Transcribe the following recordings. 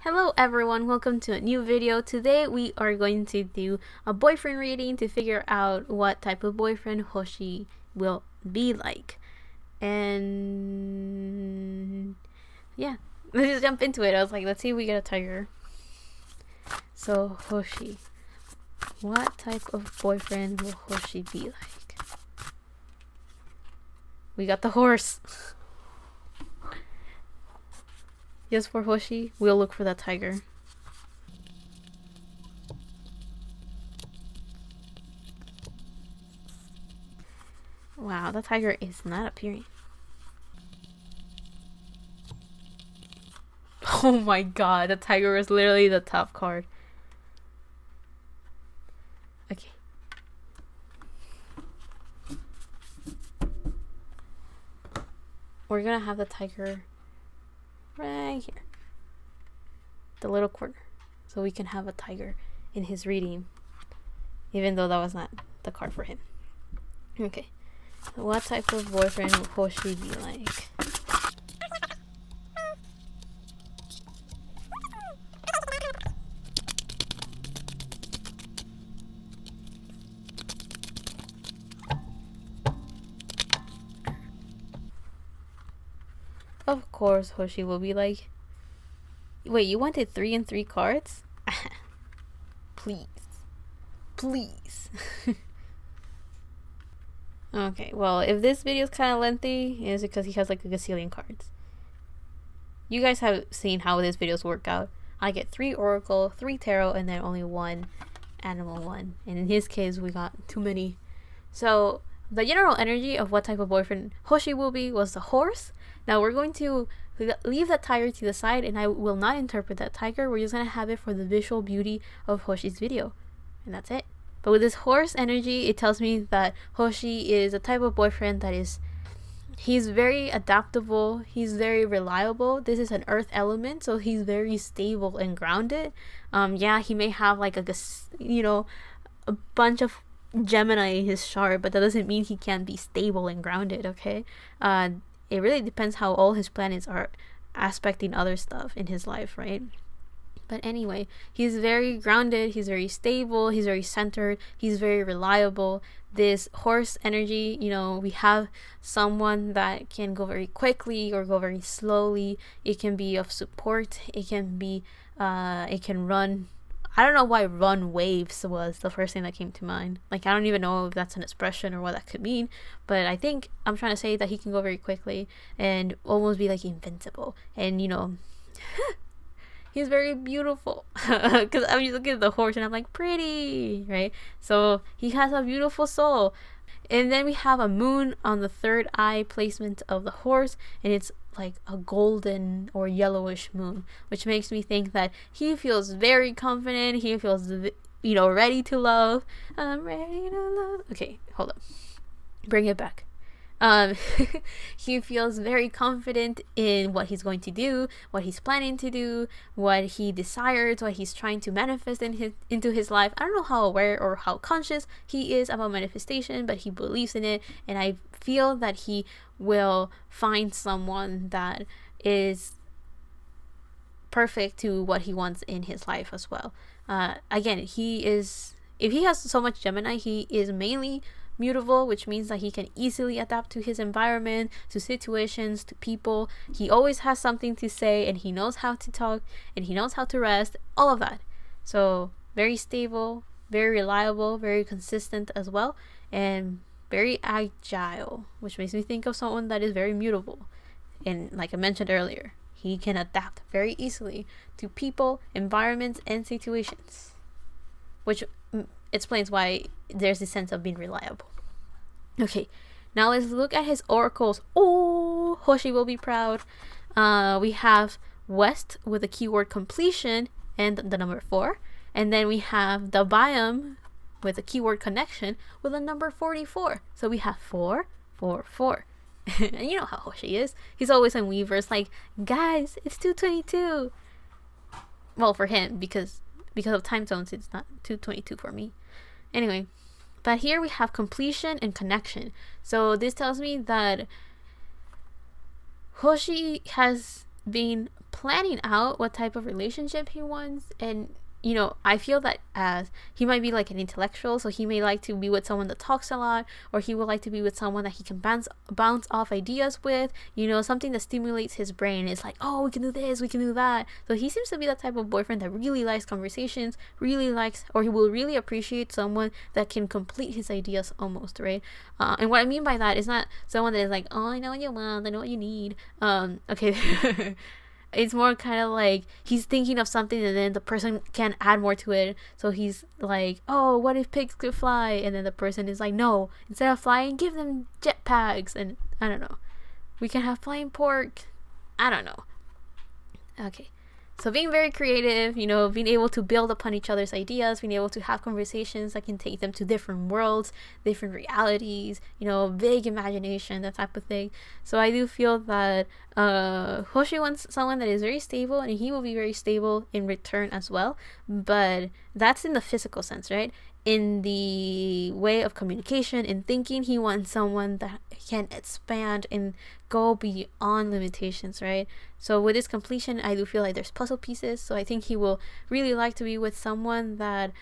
Hello everyone, welcome to a new video. Today we are going to do a boyfriend reading to figure out what type of boyfriend Hoshi will be like. And yeah, let's just jump into it. I was like, let's see if we get a tiger. So Hoshi, what type of boyfriend will Hoshi be like? We got the horse. Just for Hoshi, we'll look for that tiger. Wow, that tiger is not appearing. Oh my god, the tiger is literally the top card. Okay. We're gonna have the tiger right here, the little corner, so we can have a tiger in his reading, even though that was not the card for him. Okay, so what type of boyfriend will Hoshi be like? Of course Hoshi will be like, wait, you wanted 3 and 3 cards? Please. Okay, well, if this video is kind of lengthy, it's because he has like a gazillion cards. You guys have seen how these videos work out. I get 3 Oracle, 3 Tarot, and then only 1 Animal one. And in his case, we got too many. So the general energy of what type of boyfriend Hoshi will be was the horse. Now we're going to leave that tiger to the side, and I will not interpret that tiger. We're just going to have it for the visual beauty of Hoshi's video. And that's it. But with this horse energy, it tells me that Hoshi is a type of boyfriend that he's very adaptable, he's very reliable. This is an earth element, so he's very stable and grounded. Yeah, he may have like a bunch of Gemini in his chart, but that doesn't mean he can't be stable and grounded, okay? It really depends how all his planets are aspecting other stuff in his life, right? But anyway, he's very grounded, he's very stable, he's very centered, he's very reliable. This horse energy, we have someone that can go very quickly or go very slowly. It can be of support. It can be, it can run. I don't know why run waves was the first thing that came to mind. Like, I don't even know if that's an expression or what that could mean. But I think I'm trying to say that he can go very quickly and almost be like invincible. And, he's very beautiful. Because I'm just looking at the horse and I'm like, pretty, right? So he has a beautiful soul. And then we have a moon on the third eye placement of the horse, and it's like a golden or yellowish moon, which makes me think that he feels very confident. He feels, ready to love. I'm ready to love. Okay, hold up. Bring it back. He feels very confident in what he's going to do, what he's planning to do, what he desires, what he's trying to manifest into his life. I don't know how aware or how conscious he is about manifestation, but he believes in it, and I feel that he will find someone that is perfect to what he wants in his life as well. Again, if he has so much Gemini, he is mainly mutable, which means that he can easily adapt to his environment, to situations, to people. He always has something to say, and he knows how to talk, and he knows how to rest, all of that. So very stable, very reliable, very consistent as well, and very agile, which makes me think of someone that is very mutable. And like I mentioned earlier, he can adapt very easily to people, environments, and situations, which explains why there's this sense of being reliable. Okay, now let's look at his oracles. Oh, Hoshi will be proud. We have West with the keyword completion and the number 4, and then we have the biome with the keyword connection with the number 44. So we have 4, 4, 4. And you know how Hoshi is. He's always in Weavers like, guys, it's 2:22. Well, for him, because of time zones, it's not 2:22 for me. Anyway, but here we have completion and connection. So this tells me that Hoshi has been planning out what type of relationship he wants. And I feel that as he might be like an intellectual, so he may like to be with someone that talks a lot, or he would like to be with someone that he can bounce off ideas with, something that stimulates his brain. It's like, oh, we can do this, we can do that. So he seems to be that type of boyfriend that really likes conversations, really likes, or he will really appreciate someone that can complete his ideas almost, right? And what I mean by that is not someone that is like, oh, I know what you want, I know what you need. Okay. It's more kind of like he's thinking of something and then the person can add more to it. So he's like, oh, what if pigs could fly? And then the person is like, no, instead of flying, give them jetpacks. And I don't know. We can have flying pork. I don't know. Okay. So being very creative, being able to build upon each other's ideas, being able to have conversations that can take them to different worlds, different realities, big imagination, that type of thing. So I do feel that Hoshi wants someone that is very stable, and he will be very stable in return as well. But that's in the physical sense, right? In the way of communication, in thinking, he wants someone that can expand and go beyond limitations, right? So with this completion, I do feel like there's puzzle pieces. So I think he will really like to be with someone that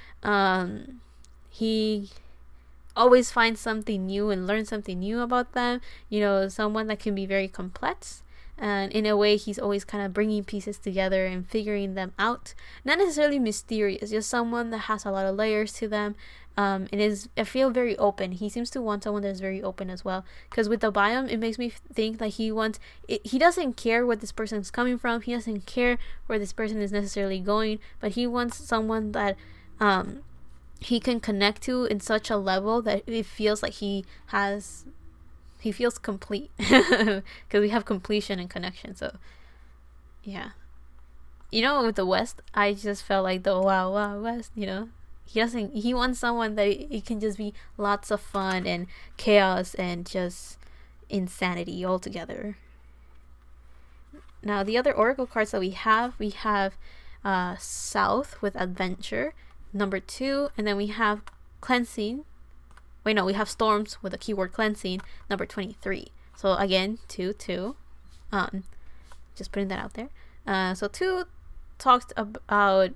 he always finds something new and learns something new about them. Someone that can be very complex. And in a way, he's always kind of bringing pieces together and figuring them out. Not necessarily mysterious, just someone that has a lot of layers to them. I feel very open. He seems to want someone that's very open as well. Because with the biome, it makes me think that he doesn't care what this person is coming from. He doesn't care where this person is necessarily going. But he wants someone that he can connect to in such a level that it feels like he feels complete, because we have completion and connection. So yeah, with the West, I just felt like the Wild West. He wants someone that it can just be lots of fun and chaos and just insanity all together. Now the other oracle cards that we have South with adventure, number 2, and then we have cleansing. Wait, no, we have storms with the keyword cleansing, number 23. So again, 2. Just putting that out there. So 2 talks about,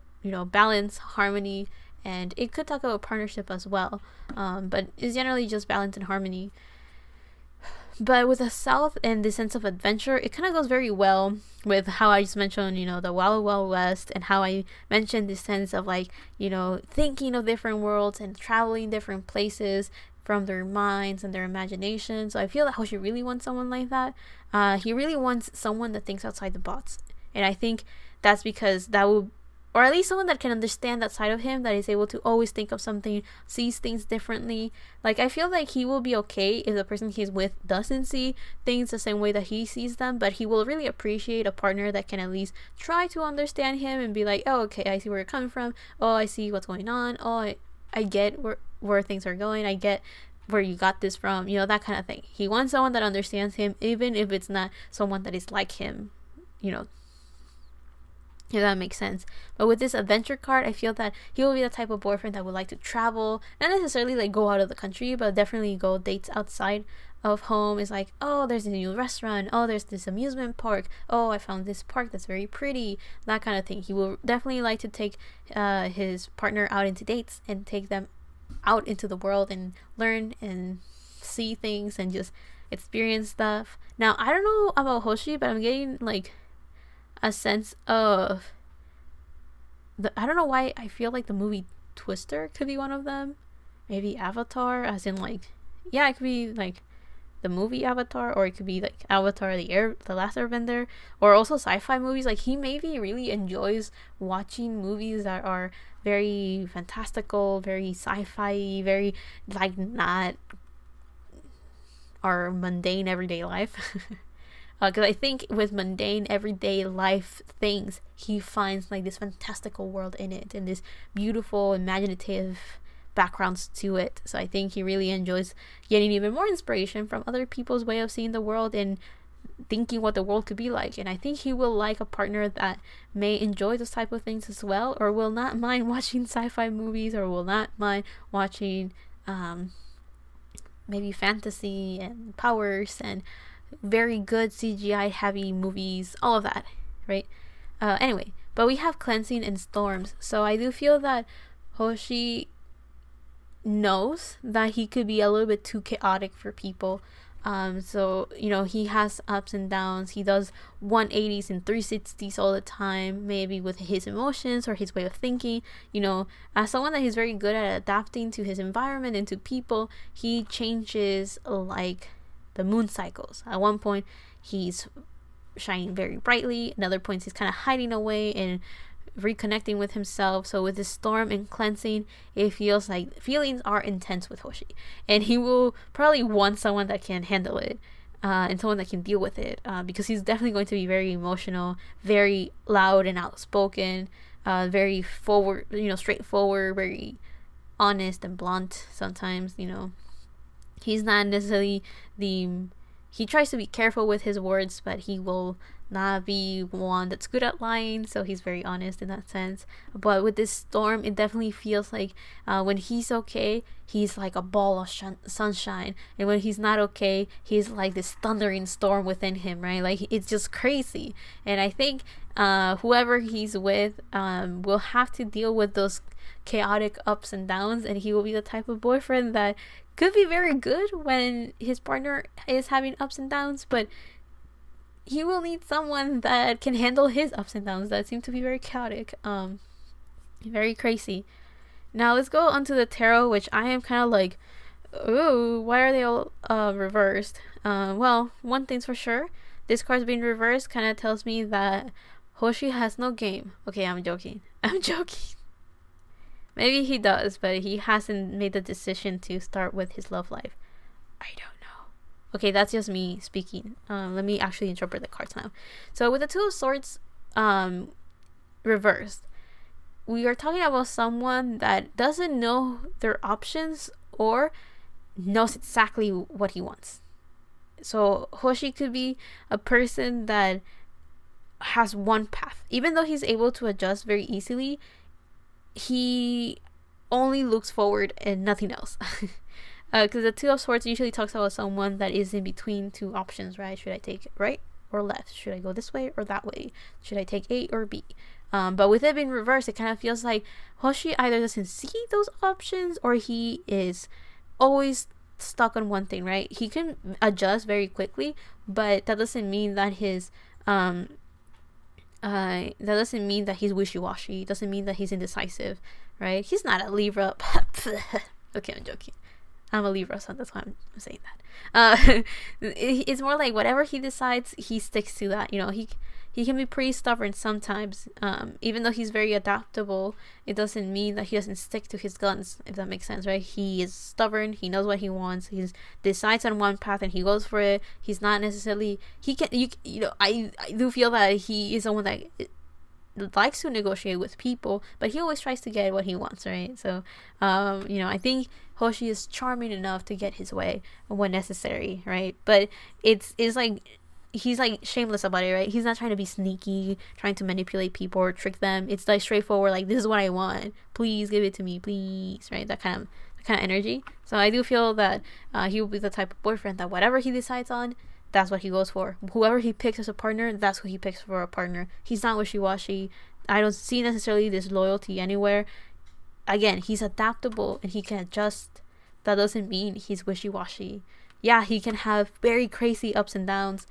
balance, harmony, and it could talk about partnership as well. But it's generally just balance and harmony. But with the South and the sense of adventure, it kind of goes very well with how I just mentioned, the Wild Wild West, and how I mentioned this sense of like, thinking of different worlds and traveling different places from their minds and their imagination. So I feel that Hoshi really wants someone like that. He really wants someone that thinks outside the box. And I think that's because that will, or at least someone that can understand that side of him, that is able to always think of something, sees things differently. Like, I feel like he will be okay if the person he's with doesn't see things the same way that he sees them, but he will really appreciate a partner that can at least try to understand him and be like, oh, okay, I see where you're coming from. Oh, I see what's going on. Oh, I get where things are going. I get where you got this from, that kind of thing. He wants someone that understands him, even if it's not someone that is like him, if that makes sense. But with this adventure card, I feel that he will be the type of boyfriend that would like to travel, not necessarily like go out of the country, but definitely go dates outside of home. Is like, oh, there's a new restaurant, oh, there's this amusement park, oh, I found this park that's very pretty, that kind of thing. He will definitely like to take his partner out into dates and take them out into the world and learn and see things and just experience stuff. Now, I don't know about Hoshi, but I'm getting like a sense of I don't know why I feel like the movie Twister could be one of them. Maybe Avatar, as in like, yeah, it could be like the movie Avatar, or it could be like Avatar, the Last Airbender, or also sci-fi movies. Like, he maybe really enjoys watching movies that are very fantastical, very sci-fi, very like not our mundane everyday life. Because I think with mundane everyday life things, he finds like this fantastical world in it and this beautiful imaginative backgrounds to it. So I think he really enjoys getting even more inspiration from other people's way of seeing the world and thinking what the world could be like. And I think he will like a partner that may enjoy those type of things as well, or will not mind watching sci-fi movies, or will not mind watching maybe fantasy and powers and very good CGI heavy movies, all of that, right? Anyway, but we have cleansing and storms. So I do feel that Hoshi knows that he could be a little bit too chaotic for people. So he has ups and downs. He does 180s and 360s all the time, maybe with his emotions or his way of thinking. As someone that he's very good at adapting to his environment and to people, he changes like the moon cycles. At one point he's shining very brightly, another point he's kind of hiding away and reconnecting with himself. So with this storm and cleansing, it feels like feelings are intense with Hoshi, and he will probably want someone that can handle it, and someone that can deal with it, because he's definitely going to be very emotional, very loud and outspoken, very forward, straightforward, very honest and blunt sometimes. He's not necessarily he tries to be careful with his words, but he will not be one that's good at lying, so he's very honest in that sense. But with this storm, it definitely feels like when he's okay, he's like a ball of sunshine, and when he's not okay, he's like this thundering storm within him, right? Like, it's just crazy. And I think whoever he's with will have to deal with those chaotic ups and downs, and he will be the type of boyfriend that could be very good when his partner is having ups and downs, but he will need someone that can handle his ups and downs that seem to be very chaotic, very crazy. Now let's go onto the tarot, which I am kind of like, ooh, why are they all reversed? Well, one thing's for sure, this card's being reversed kind of tells me that Hoshi has no game. Okay, I'm joking. Maybe he does, but he hasn't made the decision to start with his love life. I don't know. Okay, that's just me speaking. Let me actually interpret the cards now. So with the Two of Swords reversed, we are talking about someone that doesn't know their options or knows exactly what he wants. So Hoshi could be a person that has one path. Even though he's able to adjust very easily, he only looks forward and nothing else. Because the Two of Swords usually talks about someone that is in between two options, right? Should I take right or left? Should I go this way or that way? Should I take A or B? But with it being reversed, it kind of feels like Hoshi either doesn't see those options or he is always stuck on one thing, right? He can adjust very quickly, but that doesn't mean that his that doesn't mean that he's wishy-washy. It doesn't mean that he's indecisive, right? He's not a Libra. Okay, I'm joking. I'm a Libra, so that's why I'm saying that. It's more like whatever he decides, he sticks to that. He can be pretty stubborn sometimes. Even though he's very adaptable, it doesn't mean that he doesn't stick to his guns, if that makes sense, right? He is stubborn. He knows what he wants. He decides on one path and he goes for it. He's not necessarily. I do feel that he is someone that likes to negotiate with people, but he always tries to get what he wants, right? So, I think Hoshi is charming enough to get his way when necessary, right? But it's like he's like shameless about it, right? He's not trying to be sneaky, trying to manipulate people or trick them. It's like straightforward, like, this is what I want, please give it to me, please, right? That kind of energy. So I do feel that he will be the type of boyfriend that whatever he decides on, that's what he goes for. Whoever he picks as a partner, that's who he picks for a partner. He's not wishy-washy. I don't see necessarily this loyalty anywhere. Again, he's adaptable and he can adjust. That doesn't mean he's wishy-washy. Yeah, he can have very crazy ups and downs,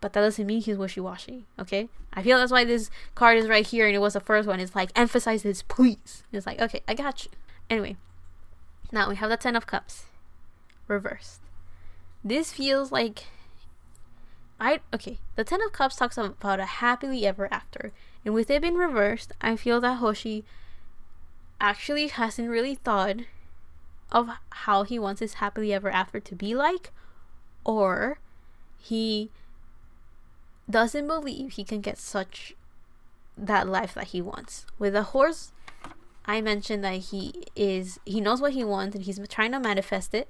but that doesn't mean he's wishy-washy, okay? I feel that's why this card is right here, and it was the first one. It's like, emphasize this, please. It's like, okay, I got you. Anyway, now we have the Ten of Cups reversed. This feels like the Ten of Cups talks about a happily ever after, and with it being reversed, I feel that Hoshi actually hasn't really thought of how he wants his happily ever after to be like, or he doesn't believe he can get that life that he wants. With the horse, I mentioned that he knows what he wants and he's trying to manifest it.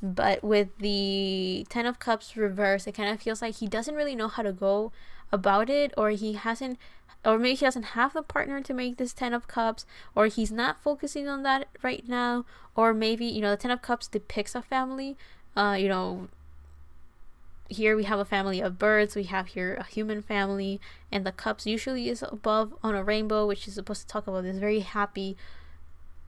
But with the Ten of Cups reversed, it kind of feels like he doesn't really know how to go about it, or maybe he doesn't have the partner to make this Ten of Cups, or he's not focusing on that right now, or maybe, the Ten of Cups depicts a family, here we have a family of birds, we have here a human family, and the cups usually is above on a rainbow, which is supposed to talk about this very happy,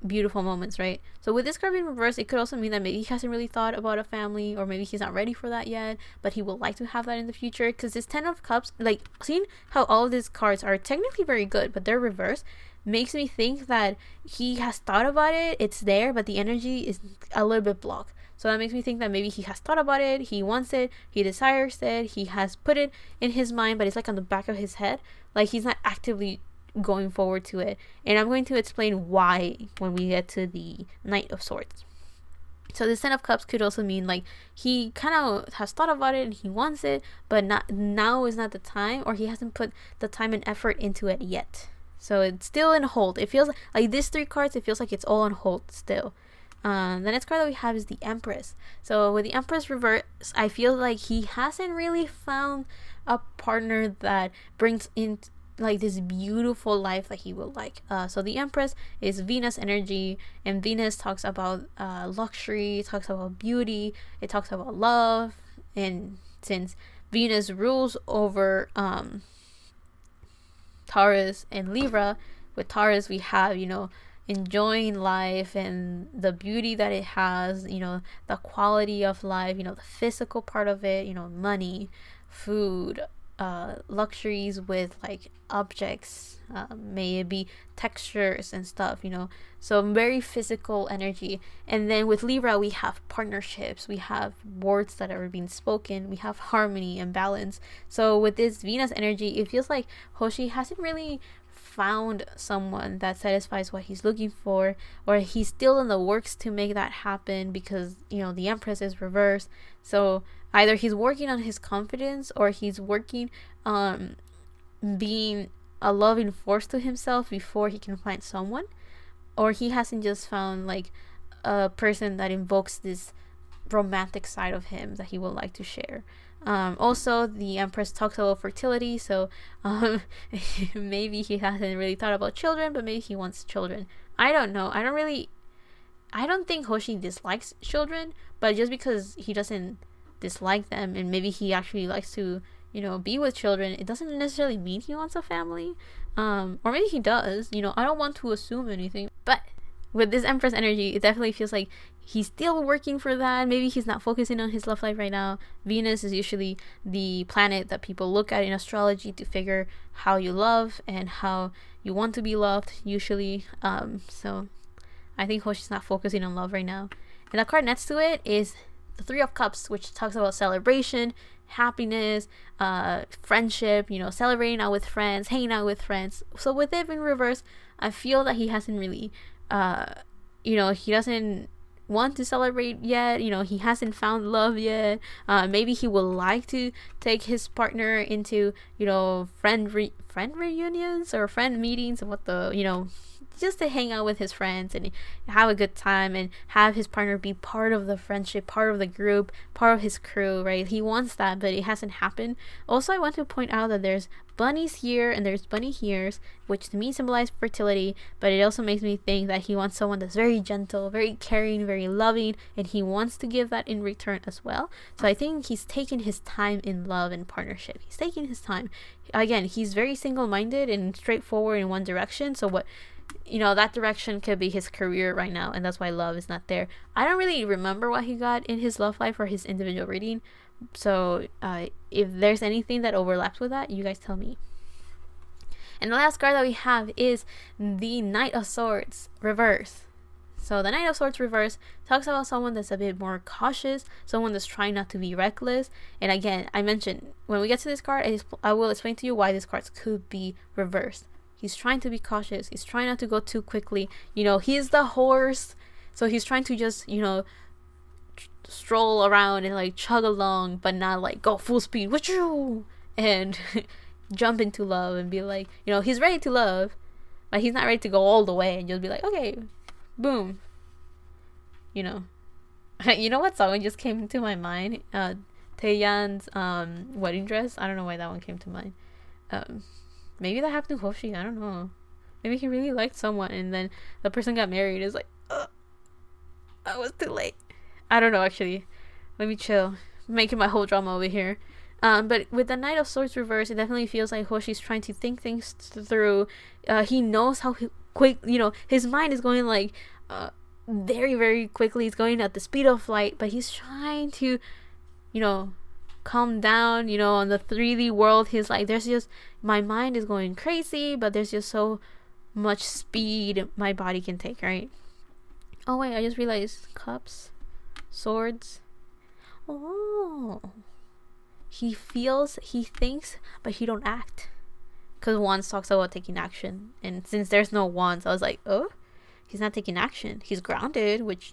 beautiful moments, right? So with this card being reversed, it could also mean that maybe he hasn't really thought about a family, or maybe he's not ready for that yet, but he would like to have that in the future. Because this 10 of cups, like, seeing how all of these cards are technically very good but they're reversed, makes me think that he has thought about it, it's there, but the energy is a little bit blocked. So that makes me think that maybe he has thought about it, he wants it, he desires it, he has put it in his mind, but it's like on the back of his head, like he's not actively going forward to it. And I'm going to explain why when we get to the Knight of Swords. So this 10 of Cups could also mean like he kind of has thought about it and he wants it, but not now is not the time, or he hasn't put the time and effort into it yet. So it's still in hold. It feels like these 3 cards, it feels like it's all on hold still. The next card that we have is the Empress. So with the Empress reverse, I feel like he hasn't really found a partner that brings in like this beautiful life that he would like. So the Empress is Venus energy, and Venus talks about luxury, it talks about beauty, it talks about love. And since Venus rules over Taurus and Libra, with Taurus we have, you know, enjoying life and the beauty that it has, you know, the quality of life, you know, the physical part of it, you know, money, food, luxuries with like objects, may it be textures and stuff, you know, so very physical energy. And then with Libra we have partnerships, we have words that are being spoken, we have harmony and balance. So with this Venus energy, it feels like Hoshi hasn't really found someone that satisfies what he's looking for, or he's still in the works to make that happen, because, you know, the Empress is reversed. So either he's working on his confidence, or he's working on being a loving force to himself before he can find someone, or he hasn't just found like a person that invokes this romantic side of him that he would like to share. Also the Empress talks about fertility, so maybe he hasn't really thought about children, but maybe he wants children. I don't know. I don't think Hoshi dislikes children, but just because he doesn't dislike them, and maybe he actually likes to, you know, be with children, it doesn't necessarily mean he wants a family. Or maybe he does, you know, I don't want to assume anything, but with this Empress energy, it definitely feels like he's still working for that. Maybe he's not focusing on his love life right now. Venus is usually the planet that people look at in astrology to figure how you love and how you want to be loved, usually. So I think Hoshi's not focusing on love right now. And the card next to it is the 3 of Cups, which talks about celebration, happiness, friendship, you know, celebrating out with friends, hanging out with friends. So with it in reverse, I feel that he hasn't really you know, he doesn't want to celebrate yet, you know, he hasn't found love yet. Maybe he would like to take his partner into, you know, friend reunions or friend meetings, and what the, you know, just to hang out with his friends and have a good time, and have his partner be part of the friendship, part of the group, part of his crew, right? He wants that, but it hasn't happened. Also, I want to point out that there's bunnies here and there's bunny ears, which to me symbolize fertility, but it also makes me think that he wants someone that's very gentle, very caring, very loving, and he wants to give that in return as well. So I think he's taking his time in love and partnership. He's taking his time. Again, he's very single-minded and straightforward in one direction, so what, you know, that direction could be his career right now, and that's why love is not there. I don't really remember what he got in his love life or his individual reading, so if there's anything that overlaps with that, you guys tell me. And the last card that we have is the Knight of Swords reverse. So the Knight of Swords reverse talks about someone that's a bit more cautious, someone that's trying not to be reckless. And again, I mentioned when we get to this card, I will explain to you why these cards could be reversed. He's trying to be cautious. He's trying not to go too quickly. You know, he's the horse, so he's trying to just, you know, stroll around and like chug along, but not like go full speed, wachoo, and jump into love and be like, you know, he's ready to love, but he's not ready to go all the way and just be like, okay, boom. You know, you know what song just came to my mind? Taeyeon's wedding dress. I don't know why that one came to mind. Maybe that happened to Hoshi. I don't know. Maybe he really liked someone and then the person got married. It's like, I was too late. I don't know, actually. Let me chill. making my whole drama over here. But with the Knight of Swords reverse, it definitely feels like Hoshi's trying to think things through. He knows how quick, his mind is going like very, very quickly. He's going at the speed of light, but he's trying to, calm down. On the 3D world, he's like, there's just, my mind is going crazy, but there's just so much speed my body can take, right? Oh wait, I just realized cups, swords. Oh, he feels, he thinks, but he don't act. Because Wands talks about taking action, and since there's no Wands, I was like, oh, he's not taking action. He's grounded, which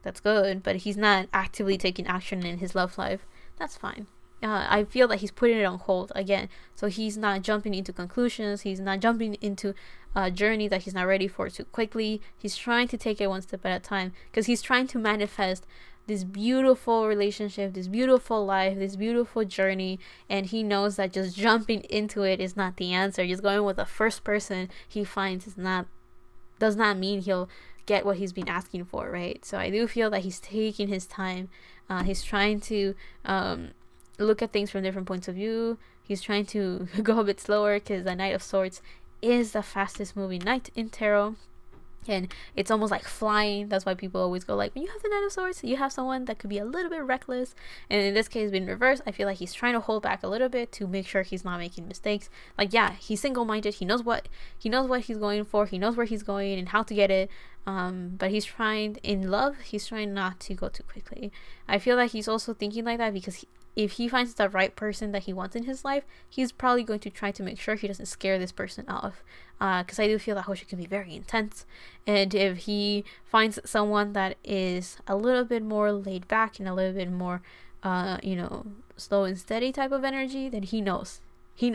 that's good, but he's not actively taking action in his love life. That's fine. I feel that he's putting it on hold again, so he's not jumping into conclusions. He's not jumping into a journey that he's not ready for too quickly. He's trying to take it one step at a time, because he's trying to manifest this beautiful relationship, this beautiful life, this beautiful journey, and he knows that just jumping into it is not the answer. Just going with the first person he finds does not mean he'll get what he's been asking for, right? So I do feel that he's taking his time. He's trying to look at things from different points of view. He's trying to go a bit slower, because the Knight of Swords is the fastest moving knight in tarot, and it's almost like flying. That's why people always go like, when you have the Knight of Swords, you have someone that could be a little bit reckless, and in this case being reversed, I feel like he's trying to hold back a little bit to make sure he's not making mistakes. Like, yeah, he's single-minded, he knows what he's going for, he knows where he's going and how to get it, but he's trying, in love, he's trying not to go too quickly. I feel like he's also thinking like that because if he finds the right person that he wants in his life, he's probably going to try to make sure he doesn't scare this person off. Because I do feel that Hoshi can be very intense. And if he finds someone that is a little bit more laid back and a little bit more, slow and steady type of energy, then he knows. He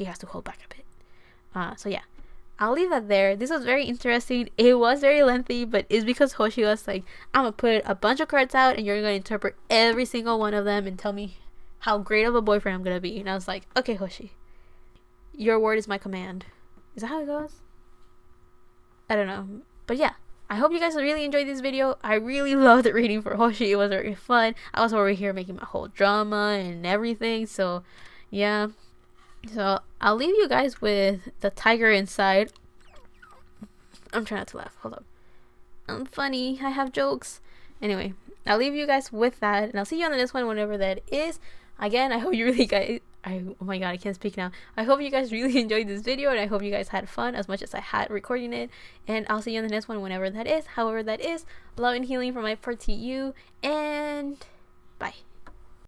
has to hold back a bit. So yeah, I'll leave that there. This was very interesting. It was very lengthy, but it's because Hoshi was like, I'm gonna put a bunch of cards out and you're gonna interpret every single one of them and tell me how great of a boyfriend I'm gonna be. And I was like, okay, Hoshi, your word is my command. Is that how it goes? I don't know. But yeah, I hope you guys really enjoyed this video. I really loved the reading for Hoshi. It was very fun. I was over here making my whole drama and everything. So yeah. So I'll leave you guys with the tiger inside. I'm trying not to laugh. Hold up. I'm funny. I have jokes. Anyway, I'll leave you guys with that, and I'll see you on the next one whenever that is. Again, I hope you really guys... oh my god, I can't speak now. I hope you guys really enjoyed this video, and I hope you guys had fun as much as I had recording it. And I'll see you on the next one whenever that is. However that is. Love and healing from my part to you, and bye.